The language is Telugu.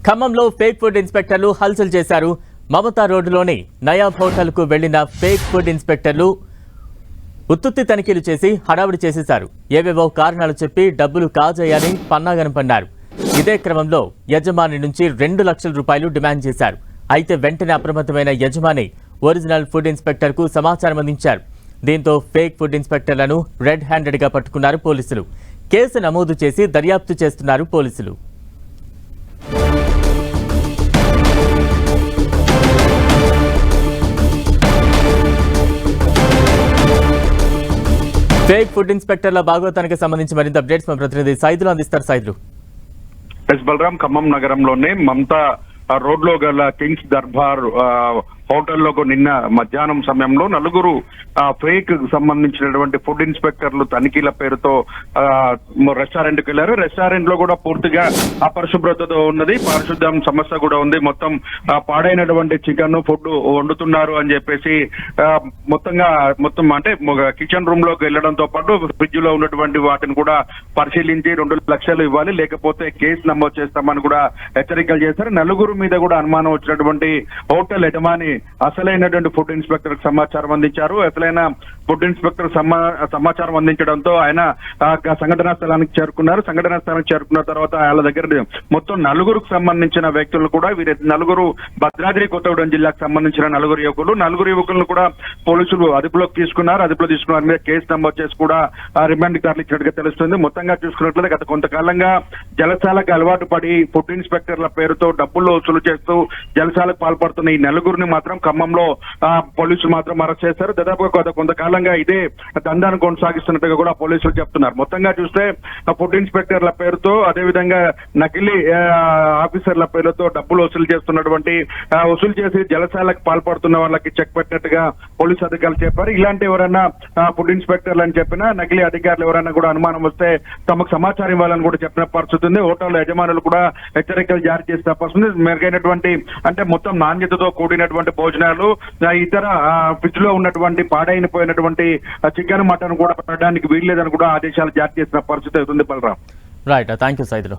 ఖమ్మంలో ఫేక్ ఫుడ్ ఇన్స్పెక్టర్లు హల్చల్ చేశారు. మమతా రోడ్డులోని నయాబ్ హోటల్కు వెళ్లిన ఫేక్ ఫుడ్ ఇన్స్పెక్టర్లు ఉత్తుత్తి తనిఖీలు చేసి హడావిడి చేసేశారు. ఏవేవో కారణాలు చెప్పి డబ్బులు కాజేయాలని పన్నాగనం పన్నారు. ఇదే క్రమంలో యజమాని నుంచి 2 లక్షల రూపాయలు డిమాండ్ చేశారు. అయితే వెంటనే అప్రమత్తమైన యజమాని ఒరిజినల్ ఫుడ్ ఇన్స్పెక్టర్కు సమాచారం అందించారు. దీంతో ఫేక్ ఫుడ్ ఇన్స్పెక్టర్లను రెడ్ హ్యాండెడ్గా పట్టుకున్నారు పోలీసులు. కేసు నమోదు చేసి దర్యాప్తు చేస్తున్నారు పోలీసులు. ఫేక్ ఫుడ్ ఇన్స్పెక్టర్ల భాగోతానికి సంబంధించి మరింత అప్డేట్స్ మా ప్రతినిధి సైదులు అందిస్తారు. సైదులు. బలరాం ఖమ్మం నగరంలోనే మమతా రోడ్లో గల కింగ్స్ దర్బార్ హోటల్లో నిన్న మధ్యాహ్నం సమయంలో నలుగురు ఫేక్ సంబంధించినటువంటి ఫుడ్ ఇన్స్పెక్టర్లు తనిఖీల పేరుతో రెస్టారెంట్ కి వెళ్లారు. రెస్టారెంట్ లో కూడా పూర్తిగా అపరిశుభ్రతతో ఉన్నది, పారిశుద్ధ్యం సమస్య కూడా ఉంది. మొత్తం పాడైనటువంటి చికెన్ ఫుడ్ వండుతున్నారు అని చెప్పేసి మొత్తం అంటే కిచెన్ రూమ్ లోకి వెళ్లడంతో పాటు ఫ్రిడ్జ్ లో ఉన్నటువంటి వాటిని కూడా పరిశీలించి 2 లక్షలు ఇవ్వాలి, లేకపోతే కేసు నమోదు చేస్తామని కూడా హెచ్చరికలు చేశారు. నలుగురు మీద కూడా అనుమానం వచ్చినటువంటి హోటల్ యజమాని అసలైనటువంటి ఫుడ్ ఇన్స్పెక్టర్ సమాచారం అందించారు. అసలైన ఫుడ్ ఇన్స్పెక్టర్ సమాచారం అందించడంతో ఆయన సంఘటనా స్థలానికి చేరుకున్నారు. సంఘటనా స్థలానికి చేరుకున్న తర్వాత వాళ్ళ దగ్గర మొత్తం 4 సంబంధించిన వ్యక్తులు కూడా వీరి 4 భద్రాద్రి కొత్తగూడెం జిల్లాకు సంబంధించిన 4 యువకులు. 4 యువకులను కూడా పోలీసులు అదుపులో తీసుకున్న మీద కేసు నమోదు చేసి కూడా రిమాండ్ తరలించినట్టుగా తెలుస్తుంది. మొత్తంగా చూసుకున్నట్లయితే గత కొంతకాలంగా జలశాలకు అలవాటు పడి ఫుడ్ ఇన్స్పెక్టర్ల పేరుతో డబ్బులు వసూలు చేస్తూ జలశాలకు పాల్పడుతున్న ఈ 4 మాత్రం ఖమ్మంలో పోలీసులు మాత్రం అరెస్ట్ చేశారు. దాదాపుగా కొంతకాలంగా ఇదే దందాను కొనసాగిస్తున్నట్టుగా కూడా పోలీసులు చెప్తున్నారు. మొత్తంగా చూస్తే ఫుడ్ ఇన్స్పెక్టర్ల పేరుతో అదేవిధంగా నకిలీ ఆఫీసర్ల పేరుతో డబ్బులు వసూలు చేసి జలశాలకు పాల్పడుతున్న వాళ్ళకి చెక్ పెట్టినట్టుగా పోలీసు అధికారులు చెప్పారు. ఇలాంటి ఎవరైనా ఫుడ్ ఇన్స్పెక్టర్లు అని చెప్పినా నకిలీ అధికారులు ఎవరైనా కూడా అనుమానం వస్తే తమకు సమాచారం ఇవ్వాలని కూడా చెప్పిన పరిస్థితి ఉంది. హోటల్ యజమానులు కూడా హెచ్చరికలు జారీ చేసిన పరిస్థితి. మెరుగైనటువంటి అంటే మొత్తం నాణ్యతతో కూడినటువంటి భోజనాలు, ఇతర ఫ్రిడ్జ్ లో ఉన్నటువంటి పాడైపోయినటువంటి చికెన్ మటన్ కూడా పెట్టడానికి వీల్లేదని కూడా ఆదేశాలు జారీ చేసిన పరిస్థితి అవుతుంది. Balaram. Right, thank you Saidulu.